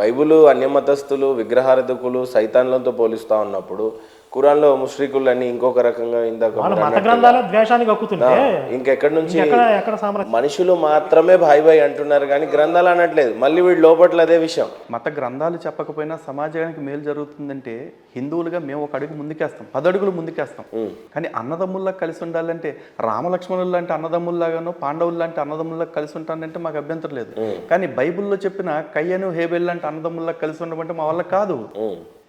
Bible అన్యమతస్థులు విగ్రహారాధకులు సైతాన్లతో పోలిస్తా ఉన్నప్పుడు ఖురాన్లో ముష్రికులని ఇంకొక రకంగా ఇందాక వాళ్ళ మత గ్రంథాల ద్వేషానికి హక్కుతుంటే ఇంకెక్కడి నుంచి ఎక్కడ మనుషులు మాత్రమే భాయ్ భాయ్ అంటున్నారు కానీ గ్రంథాలు అనట్లేదు. మళ్ళీ వీడు లోపట్ల అదే విషయం. మత గ్రంథాలు చెప్పకపోయినా సమాజానికి మేలు జరుగుతుందంటే హిందువులుగా మేము ఒక అడుగు ముందుకేస్తాం, 10 అడుగులు ముందుకేస్తాం. కానీ అన్నదమ్ముల్లా కలిసి ఉండాలంటే రామలక్ష్మణులు లాంటి అన్నదమ్ముల్లాగానో పాండవులు లాంటి అన్నదమ్ముల్లా కలిసి ఉంటానంటే మాకు అభ్యంతరం లేదు. కానీ బైబిల్లో చెప్పిన కయ్యను హేబెల్ లాంటి అన్నదమ్ముల్లా కలిసి ఉండమంటే మా వల్ల కాదు.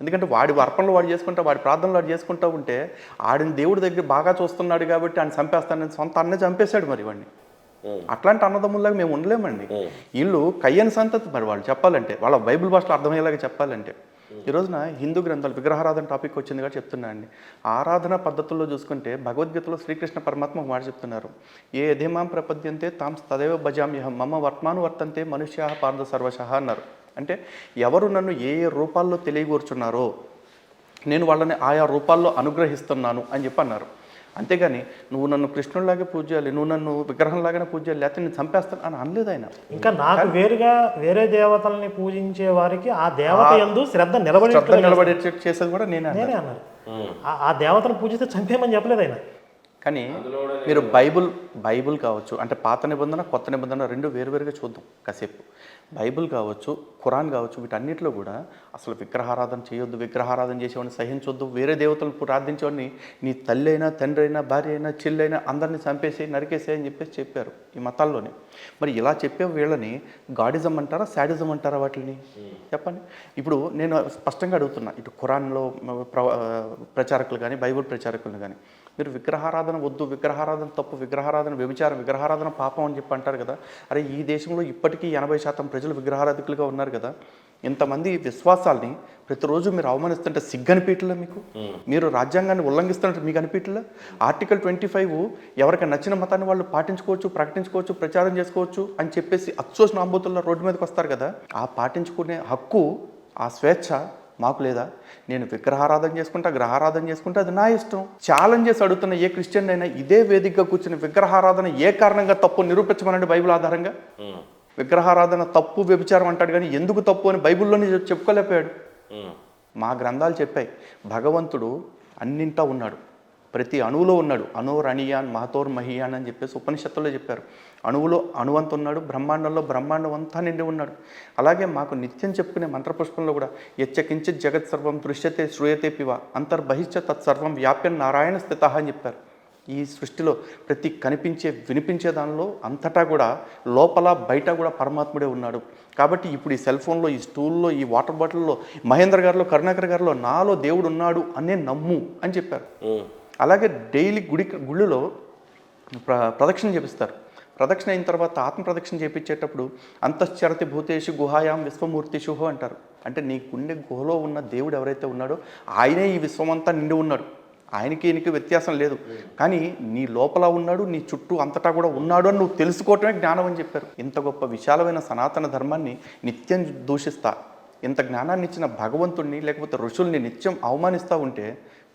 ఎందుకంటే వాడి అర్పణలు వాడు చేసుకుంటా, వాడి ప్రార్థనలు వాడు చేసుకుంటూ ఉంటే ఆడిని దేవుడి దగ్గర బాగా చూస్తున్నాడు కాబట్టి ఆయన చంపేస్తానని సొంత అన్నే చంపేశాడు మరి వాడిని. అట్లాంటి అన్నదమ్ముల్లాగా మేము ఉండలేమండి. వీళ్ళు కయ్యని సంతతి మరి వాళ్ళు చెప్పాలంటే వాళ్ళ బైబిల్ భాషలో అర్థమయ్యేలాగా చెప్పాలంటే. ఈ రోజున హిందూ గ్రంథాలు విగ్రహారాధన టాపిక్ వచ్చింది కాబట్టి చెప్తున్నా అండి. ఆరాధన పద్ధతుల్లో చూసుకుంటే భగవద్గీతలో శ్రీకృష్ణ పరమాత్మ ఒక మాట చెప్తున్నారు, ఏ యథేమాం ప్రపద్యంతే తాం తదేవ భజామ్యహం మమ వర్త్మాను వర్తంతే మనుష్యా పార్థ సర్వశః అన్నారు. అంటే ఎవరు నన్ను ఏ ఏ రూపాల్లో తెలియకూర్చున్నారో నేను వాళ్ళని ఆయా రూపాల్లో అనుగ్రహిస్తున్నాను అని చెప్పి అన్నారు. అంతేగాని నువ్వు నన్ను కృష్ణుడిలాగే పూజ చేయాలి, నువ్వు నన్ను విగ్రహంలాగానే పూజ చేయాలి, లేకపోతే నేను చంపేస్తాను అని అనలేదు ఆయన. ఇంకా నాకు వేరుగా వేరే దేవతల్ని పూజించే వారికి ఆ దేవత యందు శ్రద్ధ నిలబడే చేసేది కూడా నేనే అన్నారు. ఆ దేవతను పూజిస్తే చంపేయమని చెప్పలేదు ఆయన. కానీ మీరు బైబుల్ కావచ్చు, అంటే పాత నిబంధన కొత్త నిబంధన రెండు వేరువేరుగా చూద్దాం కాసేపు. బైబిల్ కావచ్చు, ఖురాన్ కావచ్చు, వీటన్నిటిలో కూడా అసలు విగ్రహారాధన చేయొద్దు, విగ్రహారాధన చేసేవాడిని సహించొద్దు, వేరే దేవతలను ప్రార్థించేవాడిని నీ తల్లి అయినా తండ్రి అయినా భార్య అయినా చెల్లి అయినా అందరినీ చంపేసి నరికేసే అని చెప్పారు ఈ మతాల్లోనే. మరి ఇలా చెప్పే వీళ్ళని గాడిజం అంటారా శాడిజం అంటారా వాటిని చెప్పండి. ఇప్పుడు నేను స్పష్టంగా అడుగుతున్నా, ఇటు ఖురాన్లో ప్రచారకులు కానీ బైబిల్ ప్రచారకులు కానీ, మీరు విగ్రహారాధన వద్దు, విగ్రహారాధన తప్పు, విగ్రహారాధన వ్యభిచారం, విగ్రహారాధన పాపం అని చెప్పి అంటారు కదా. అరే ఈ దేశంలో ఇప్పటికీ 80% ప్రజలు విగ్రహారాధకులుగా ఉన్నారు కదా. ఇంతమంది విశ్వాసాల్ని ప్రతిరోజు మీరు అవమానిస్తుంటే సిగ్గనిపీటలే మీకు? మీరు రాజ్యాంగాన్ని ఉల్లంఘిస్తున్నట్టు మీకు అనిపీటలే? ఆర్టికల్ 25 ఎవరికి నచ్చిన మతాన్ని వాళ్ళు పాటించుకోవచ్చు, ప్రకటించుకోవచ్చు, ప్రచారం చేసుకోవచ్చు అని చెప్పేసి అచ్చోసిన ఆంబోతుల్లో రోడ్డు మీదకి వస్తారు కదా. ఆ పాటించుకునే హక్కు, ఆ స్వేచ్ఛ మాకు లేదా? నేను విగ్రహారాధన చేసుకుంటా, గ్రహారాధన చేసుకుంటా, అది నా ఇష్టం. ఛాలెంజ్ చేసి అడుగుతున్న ఏ క్రిస్టియన్ అయినా ఇదే వేదికగా కూర్చుని విగ్రహారాధన ఏ కారణంగా తప్పు నిరూపించమనండి బైబిల్ ఆధారంగా. విగ్రహారాధన తప్పు వ్యభిచారం అంటాడు కానీ ఎందుకు తప్పు అని బైబిల్లోనే చెప్పుకోలేకపోయాడు. మా గ్రంథాలు చెప్పాయి భగవంతుడు అన్నింటా ఉన్నాడు, ప్రతి అణువులో ఉన్నాడు. అనోరణీయాన్ మహతోర్ మహియాన్ అని చెప్పేసి ఉపనిషత్తుల్లో చెప్పారు. అణువులో అణువంత ఉన్నాడు, బ్రహ్మాండంలో బ్రహ్మాండం అంతా నిండి ఉన్నాడు. అలాగే మాకు నిత్యం చెప్పుకునే మంత్రపుష్పంలో కూడా యచ్చకించిత్ జగత్ సర్వం దృశ్యతే శ్రూయతే పివ అంతర్బహిష్య తత్సర్వం వ్యాప్యం నారాయణ స్థిత అని చెప్పారు. ఈ సృష్టిలో ప్రతి కనిపించే వినిపించే దానిలో అంతటా కూడా లోపల బయట కూడా పరమాత్ముడే ఉన్నాడు. కాబట్టి ఇప్పుడు ఈ సెల్ ఫోన్లో, ఈ స్టూల్లో, ఈ వాటర్ బాటిల్లో, మహేంద్ర గారిలో, కరుణాకర్ గారిలో నాలో దేవుడు ఉన్నాడు అనే నమ్ము అని చెప్పారు. అలాగే డైలీ గుళ్ళలో ప్రదక్షిణ చేపిస్తారు. ప్రదక్షిణ అయిన తర్వాత ఆత్మ ప్రదక్షిణ చేపించేటప్పుడు అంతశ్చరతి భూతేషు గుహాయాం విశ్వమూర్తిషు అంటారు. అంటే నీ గుండె గుహలో ఉన్న దేవుడు ఎవరైతే ఉన్నాడో ఆయనే ఈ విశ్వమంతా నిండి ఉన్నాడు. ఆయనకి ఈయనకి వ్యత్యాసం లేదు. కానీ నీ లోపల ఉన్నాడు, నీ చుట్టూ అంతటా కూడా ఉన్నాడు అని నువ్వు తెలుసుకోవటమే జ్ఞానం అని చెప్పారు. ఇంత గొప్ప విశాలమైన సనాతన ధర్మాన్ని నిత్యం దూషిస్తా, ఇంత జ్ఞానాన్ని ఇచ్చిన భగవంతుడిని లేకపోతే ఋషుల్ని నిత్యం అవమానిస్తూ ఉంటే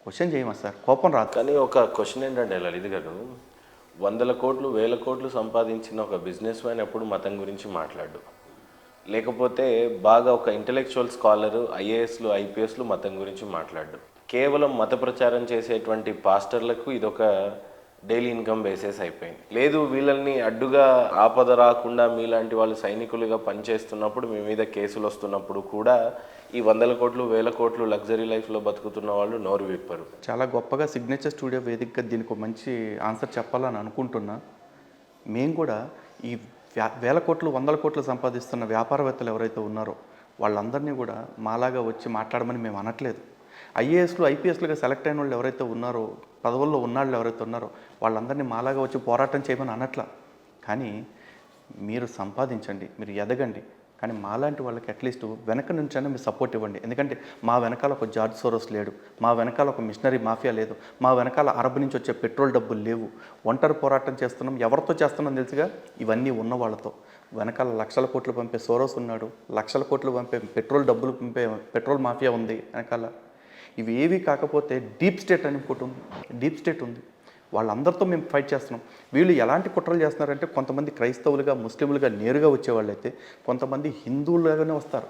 క్వశ్చన్ చేయమా సార్? కోపం రాదు. కానీ ఒక క్వశ్చన్ ఏంటంటే లలిత్ గారు, 100 కోట్లు 1000 కోట్లు సంపాదించిన ఒక బిజినెస్ మ్యాన్ ఎప్పుడు మతం గురించి మాట్లాడు, లేకపోతే బాగా ఒక ఇంటెలెక్చువల్ స్కాలరు ఐఏఎస్లు ఐపీఎస్లు మతం గురించి మాట్లాడు. కేవలం మత ప్రచారం చేసేటువంటి పాస్టర్లకు ఇదొక డైలీ ఇన్కమ్ బేసెస్ అయిపోయింది. లేదు వీళ్ళని అడ్డుగా ఆపద రాకుండా మీలాంటి వాళ్ళు సైనికులుగా పనిచేస్తున్నప్పుడు మీ మీద కేసులు వస్తున్నప్పుడు కూడా ఈ 100 కోట్లు 1000 కోట్లు లగ్జరీ లైఫ్లో బతుకుతున్న వాళ్ళు నోరు విప్పరు. చాలా గొప్పగా సిగ్నేచర్ స్టూడియో వేదికగా దీనికి మంచి ఆన్సర్ చెప్పాలని అనుకుంటున్నా. మేము కూడా ఈ 1000 కోట్లు 100 కోట్లు సంపాదిస్తున్న వ్యాపారవేత్తలు ఎవరైతే ఉన్నారో వాళ్ళందరినీ కూడా మాలాగా వచ్చి మాట్లాడమని మేము అనట్లేదు. ఐఏఎస్లు ఐపీఎస్లుగా సెలెక్ట్ అయిన వాళ్ళు ఎవరైతే ఉన్నారో, పదవుల్లో ఉన్నాళ్ళు ఎవరైతే ఉన్నారో వాళ్ళందరినీ మాలాగా వచ్చి పోరాటం చేయమని అనట్లా. కానీ మీరు సంపాదించండి, మీరు ఎదగండి, కానీ మాలాంటి వాళ్ళకి అట్లీస్ట్ వెనక నుంచైనా మీరు సపోర్ట్ ఇవ్వండి. ఎందుకంటే మా వెనకాల ఒక జార్జ్ సోరోస్ లేడు, మా వెనకాల ఒక మిషనరీ మాఫియా లేదు, మా వెనకాల అరబ్ నుంచి వచ్చే పెట్రోల్ డబ్బులు లేవు. ఒంటరి పోరాటం చేస్తున్నాం, ఎవరితో చేస్తున్నాం తెలుసుగా? ఇవన్నీ ఉన్న వాళ్ళతో. వెనకాల లక్షల కోట్లు పంపే సోరోస్ ఉన్నాడు, లక్షల కోట్లు పంపే పెట్రోల్ డబ్బులు పంపే పెట్రోల్ మాఫియా ఉంది వెనకాల. ఇవి ఏవి కాకపోతే డీప్ స్టేట్ అని ఇంకోటి ఉంది, డీప్ స్టేట్ ఉంది. వాళ్ళందరితో మేము ఫైట్ చేస్తున్నాం. వీళ్ళు ఎలాంటి కుట్రలు చేస్తున్నారంటే కొంతమంది క్రైస్తవులుగా ముస్లింలుగా నేరుగా వచ్చేవాళ్ళు అయితే కొంతమంది హిందువులుగానే వస్తారు.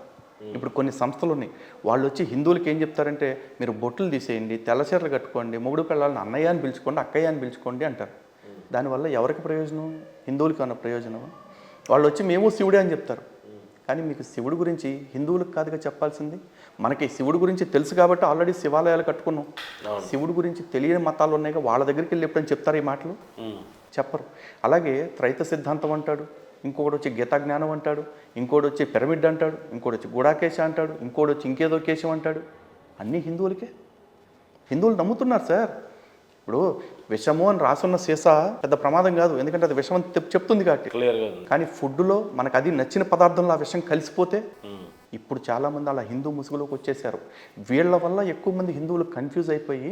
ఇప్పుడు కొన్ని సంస్థలు ఉన్నాయి, వాళ్ళు వచ్చి హిందువులకి ఏం చెప్తారంటే మీరు బొట్లు తీసేయండి, తెల్లచీరలు కట్టుకోండి, మొగుడు పిల్లల్ని అన్నయ్య అని పిలుచుకోండి, అక్కయ్య అని పిలుచుకోండి అంటారు. దానివల్ల ఎవరికి ప్రయోజనం? హిందువులకి అన్న ప్రయోజనం? వాళ్ళు వచ్చి మేము శివుడే అని చెప్తారు. కానీ మీకు శివుడి గురించి హిందువులకు కాదుగా చెప్పాల్సింది. మనకి శివుడి గురించి తెలుసు కాబట్టి ఆల్రెడీ శివాలయాలు కట్టుకున్నాం. శివుడి గురించి తెలియని మతాలు ఉన్నాయిగా, వాళ్ళ దగ్గరికి వెళ్ళి ఎప్పుడని చెప్తారు ఈ మాటలు? చెప్పరు. అలాగే త్రైత సిద్ధాంతం అంటాడు, ఇంకొకటి వచ్చి గీతా జ్ఞానం అంటాడు, ఇంకోటి వచ్చి పిరమిడ్ అంటాడు, ఇంకోటి వచ్చి గుడాకేశ అంటాడు, ఇంకోటి వచ్చి ఇంకేదో కేశం అంటాడు. అన్నీ హిందువులకే. హిందువులు నమ్ముతున్నారు సార్. ఇప్పుడు విషము అని రాసున్న సీసా పెద్ద ప్రమాదం కాదు, ఎందుకంటే అది విషం అని చెప్తుంది కాబట్టి. క్లియర్గా. కానీ ఫుడ్లో మనకు అది నచ్చిన పదార్థంలో ఆ విషం కలిసిపోతే ఇప్పుడు చాలామంది అలా హిందూ ముసుగులోకి వచ్చేసారు. వీళ్ళ వల్ల ఎక్కువ మంది హిందువులు కన్ఫ్యూజ్ అయిపోయి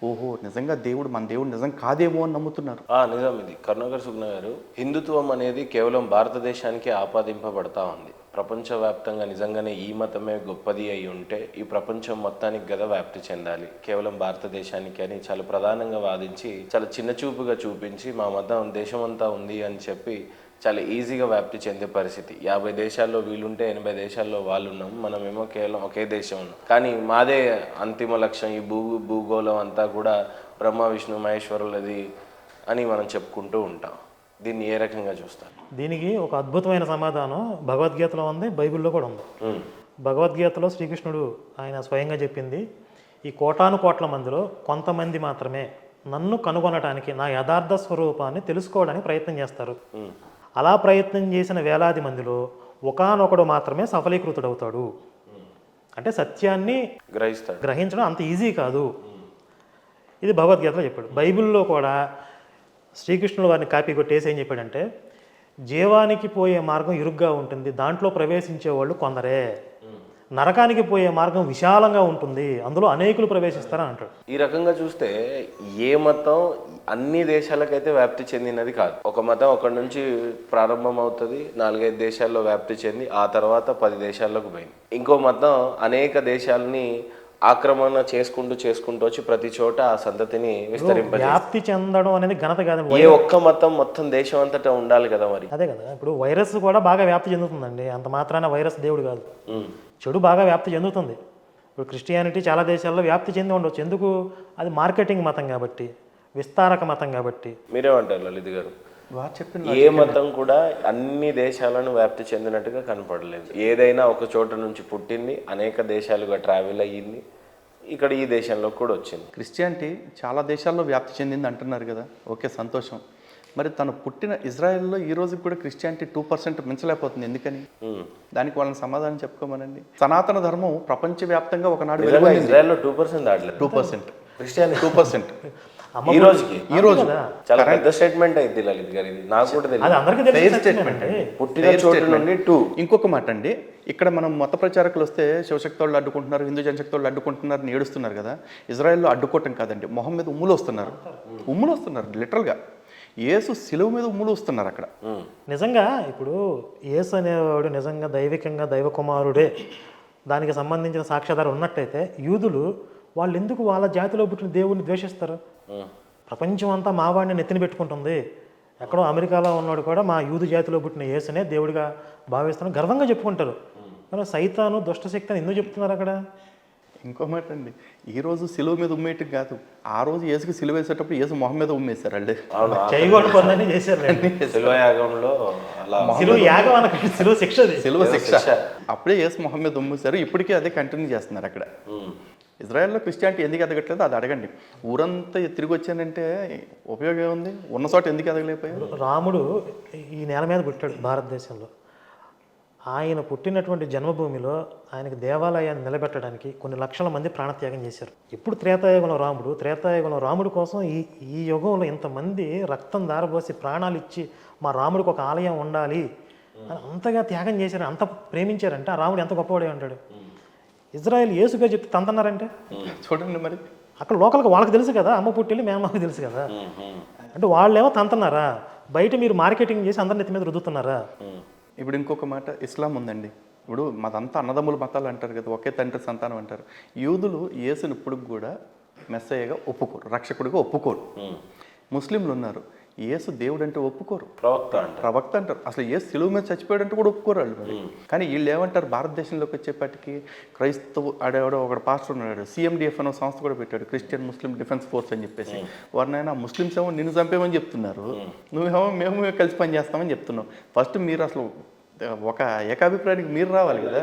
ఓహో నిజంగా దేవుడు మన దేవుడు నిజం కాదేమో అని నమ్ముతున్నారు. నిజం. ఇది కరుణాకర్ సుగ్న గారు, హిందుత్వం అనేది కేవలం భారతదేశానికి ఆపాదింపబడతా ఉంది. ప్రపంచవ్యాప్తంగా నిజంగానే ఈ మతమే గొప్పది అయి ఉంటే ఈ ప్రపంచం మొత్తానికి గదా వ్యాప్తి చెందాలి, కేవలం భారతదేశానికి అని చాలా ప్రధానంగా వాదించి చాలా చిన్న చూపుగా చూపించి మా మతం దేశమంతా ఉంది అని చెప్పి చాలా ఈజీగా వ్యాప్తి చెందే పరిస్థితి. 50 దేశాల్లో వీలుంటే 80 దేశాల్లో వాళ్ళు ఉన్నాం, మనమేమో కేవలం ఒకే దేశం ఉన్నాం. కానీ మాదే అంతిమ లక్ష్యం, ఈ భూగోళం అంతా కూడా బ్రహ్మ విష్ణు మహేశ్వరులది అని మనం చెప్పుకుంటూ ఉంటాం. దీన్ని ఏ రకంగా చూస్తారు? దీనికి ఒక అద్భుతమైన సమాధానం భగవద్గీతలో ఉంది, బైబిల్లో కూడా ఉంది. భగవద్గీతలో శ్రీకృష్ణుడు ఆయన స్వయంగా చెప్పింది, ఈ కోటాను కోట్ల మందిలో కొంతమంది మాత్రమే నన్ను కనుగొనడానికి, నా యథార్థ స్వరూపాన్ని తెలుసుకోవడానికి ప్రయత్నం చేస్తారు. అలా ప్రయత్నం చేసిన వేలాది మందిలో ఒకానొకడు మాత్రమే సఫలీకృతుడవుతాడు. అంటే సత్యాన్ని గ్రహించడం అంత ఈజీ కాదు. ఇది భగవద్గీతలో చెప్పాడు. బైబిల్లో కూడా శ్రీకృష్ణుడు వారిని కాపీ కొట్టేసి ఏం చెప్పాడంటే, జీవానికి పోయే మార్గం ఇరుగ్గా ఉంటుంది, దాంట్లో ప్రవేశించే వాళ్ళు కొందరే. నరకానికి పోయే మార్గం విశాలంగా ఉంటుంది, అందులో అనేకులు ప్రవేశిస్తారని అంటాడు. ఈ రకంగా చూస్తే ఏ మతం అన్ని దేశాలకైతే వ్యాప్తి చెందినది కాదు. ఒక మతం అక్కడి నుంచి ప్రారంభం అవుతుంది, 4-5 దేశాల్లో వ్యాప్తి చెంది ఆ తర్వాత 10 దేశాల్లోకి పోయింది. ఇంకో మతం అనేక దేశాలని ఆక్రమణ చేసుకుంటూ వచ్చి ప్రతి చోట ఆ సంతతిని విస్తరింపజేస్తుంది. వ్యాప్తి చెందడం అనేది ఘనత కాదు. ఏ ఒక్క మతం మొత్తం దేశం అంతటా ఉండాలి కదా మరి. అదే కదా, ఇప్పుడు వైరస్ కూడా బాగా వ్యాప్తి చెందుతుందండి. అంత మాత్రాన వైరస్ దేవుడు కాదు. చెడు బాగా వ్యాప్తి చెందుతుంది. ఇప్పుడు క్రిస్టియానిటీ చాలా దేశాల్లో వ్యాప్తి చెంది ఉండవచ్చు. ఎందుకు? అది మార్కెటింగ్ మతం కాబట్టి, విస్తారక మతం కాబట్టి. మీరేమంటారు లలిత్ గారు? ఏ మతం కూడా అన్ని దేశాలను వ్యాప్తి చెందినట్టుగా కనపడలేదు. ఏదైనా ఒక చోట నుంచి పుట్టింది, అనేక దేశాలుగా ట్రావెల్ అయ్యింది, ఇక్కడ ఈ దేశంలో కూడా వచ్చింది. క్రిస్టియానిటీ చాలా దేశాల్లో వ్యాప్తి చెందింది అంటున్నారు కదా, ఓకే సంతోషం. మరి తను పుట్టిన ఇజ్రాయెల్లో ఈ రోజు కూడా క్రిస్టియానిటీ 2% మించలేకపోతుంది. ఎందుకని? దానికి వాళ్ళని సమాధానం చెప్పుకోమనండి. సనాతన ధర్మం ప్రపంచవ్యాప్తంగా ఒకనాడు ఇజ్రాయెల్లో 2% దాటలేదు. 2% క్రిస్టియానిటీ 2%. ఈ రోజు చాలా పెద్ద స్టేట్మెంట్ అయింది లలిత్ గారు. ఇది నాకు కూడా తెలియదు. పుట్టిన చోటు నుండి 2. ఇంకొక మాట అండి, ఇక్కడ మనం మత ప్రచారకులు వస్తే శివశక్తి వాళ్ళు అడ్డుకుంటున్నారు, హిందూ జనశక్తి వాళ్ళు అడ్డుకుంటున్నారు అని ఏడుస్తున్నారు కదా. ఇజ్రాయెల్లో అడ్డుకోవటం కాదండి, మొహం మీద ఉమ్ములు వస్తున్నారు లిటరల్గా. యేసు శిలువ మీద ఉమ్ములు వస్తున్నారు అక్కడ. నిజంగా ఇప్పుడు యేసు అనేవాడు నిజంగా దైవికంగా దైవ కుమారుడే, దానికి సంబంధించిన సాక్ష్యాధారం ఉన్నట్టయితే యూదులు వాళ్ళు ఎందుకు వాళ్ళ జాతిలో పుట్టిన దేవుడిని ద్వేషిస్తారు? ప్రపంచం అంతా మావాడిని నెత్తిన పెట్టుకుంటుంది. ఎక్కడో అమెరికాలో ఉన్నాడు కూడా మా యూదు జాతిలో పుట్టిన యేసునే దేవుడిగా భావిస్తాను గర్వంగా చెప్పుకుంటారు. మరి సైతాను దుష్టశక్తి అని ఎందుకు చెప్తున్నారు అక్కడ? ఇంకో మాట అండి, ఈ రోజు సిలువ మీద ఉమ్మేయటం కాదు, ఆ రోజు యేసుకి సిలువ వేసేటప్పుడు యేసు మొహం మీద ఉమ్మేశారు వాళ్ళు. చేయకూడదు పనులన్నీ చేశారు. సిలువ శిక్ష. అప్పుడే యేసు మొహం మీద ఉమ్మేశారు. ఇప్పటికీ అదే కంటిన్యూ చేస్తున్నారు అక్కడ. ఇజ్రాయెల్లో క్రిస్టియానిటీ ఎందుకు ఎదగట్లేదు అది అడగండి. ఊరంతా తిరిగి వచ్చానంటే ఉపయోగం ఏముంది? ఉన్న చోట ఎందుకు ఎదగలేకపోయారు? రాముడు ఈ నేల మీద పుట్టాడు భారతదేశంలో. ఆయన పుట్టినటువంటి జన్మభూమిలో ఆయనకు దేవాలయాన్ని నిలబెట్టడానికి కొన్ని లక్షల మంది ప్రాణత్యాగం చేశారు. ఇప్పుడు త్రేతాయుగంలో రాముడు కోసం ఈ యుగంలో ఇంతమంది రక్తం దారబోసి ప్రాణాలు ఇచ్చి మా రాముడికి ఒక ఆలయం ఉండాలి అని అంతగా త్యాగం చేశారు, అంత ప్రేమించారంటే ఆ రాముడు ఎంత గొప్పవాడే ఉంటాడు. ఇజ్రాయెల్ యేసుగా చెప్తే తంతన్నారంటే చూడండి. మరి అక్కడ లోకల్గా వాళ్ళకి తెలుసు కదా, అమ్మ పుట్టిల్లి మేమమ్మకి తెలుసు కదా. అంటే వాళ్ళేమో తంతన్నారా? బయట మీరు మార్కెటింగ్ చేసి అందరి నెత్తి మీద రుద్దుతున్నారా? ఇప్పుడు ఇంకొక మాట, ఇస్లాం ఉందండి. ఇప్పుడు మాదంతా అన్నదమ్ముల మతాలు అంటారు కదా, ఒకే తండ్రి సంతానం అంటారు. యూదులు యేసుని ఇప్పుడు కూడా మెస్సయ్యగా ఒప్పుకోరు, రక్షకుడిగా ఒప్పుకోరు. ముస్లింలు ఉన్నారు, యేసు దేవుడు అంటే ఒప్పుకోరు, ప్రవక్త అంట. ప్రవక్త అంటారు. అసలు యేసు సిలువ మీద చచ్చిపోయాడంటే కూడా ఒప్పుకోరు వాళ్ళు మరి. కానీ వీళ్ళు ఏమంటారు, భారతదేశంలోకి వచ్చేప్పటికి క్రైస్తవు ఆడేవాడో ఒక పాస్టర్ ఉన్నాడు, CMDF అనే సంస్థ కూడా పెట్టాడు, క్రిస్టియన్ ముస్లిం డిఫెన్స్ ఫోర్స్ అని చెప్పేసి. వారినైనా ముస్లిమ్స్ ఏమో నిన్ను చంపేమని చెప్తున్నారు, నువ్వేమో మేము కలిసి పని చేస్తామని చెప్తున్నావు. ఫస్ట్ మీరు అసలు ఒక ఏకాభిప్రాయానికి మీరు రావాలి కదా.